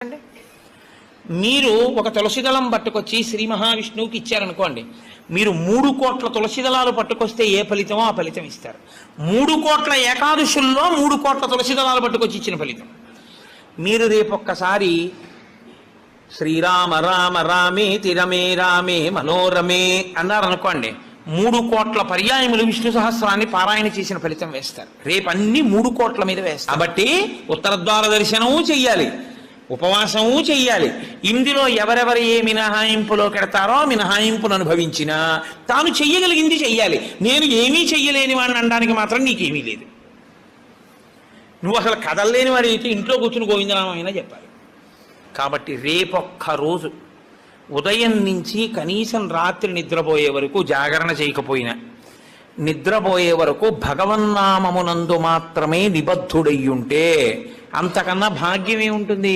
అండి మీరు ఒక తులసిదళం పట్టుకొచ్చి శ్రీ మహావిష్ణువుకి ఇచ్చారనుకోండి, మీరు 3 కోట్ల తులసిదళాలు పట్టుకొస్తే ఏ ఫలితమో ఆ ఫలితం ఇస్తారు. 3 కోట్ల ఏకాదశుల్లో 3 కోట్ల తులసిదళాలు పట్టుకొచ్చి ఇచ్చిన ఫలితం. మీరు రేపొక్కసారి శ్రీరామ రామ రామేతి రమే రామే మనోరమే అన్నారనుకోండి, 3 కోట్ల పర్యాయములు విష్ణు సహస్రాన్ని పారాయణ చేసిన ఫలితం వేస్తారు. రేపు అన్ని 3 కోట్ల మీద వేస్తారు. కాబట్టి ఉత్తరద్వార దర్శనము చెయ్యాలి, ఉపవాసము చెయ్యాలి. ఇందులో ఎవరెవరు ఏ మినహాయింపులో కెడతారో మినహాయింపును అనుభవించినా తాను చెయ్యగలిగింది చెయ్యాలి. నేను ఏమీ చెయ్యలేని వాడిని అనడానికి మాత్రం నీకేమీ లేదు. నువ్వు అసలు కదలలేని వాడి అయితే ఇంట్లో కూర్చుని గోవిందనామైనా చెప్పాలి. కాబట్టి రేపొక్క రోజు ఉదయం నుంచి కనీసం రాత్రి నిద్రపోయే వరకు జాగరణ చేయకపోయినా, నిద్రపోయే వరకు భగవన్నామమునందు మాత్రమే నిబద్ధుడయ్యుంటే అంతకన్నా భాగ్యం ఏముంటుంది?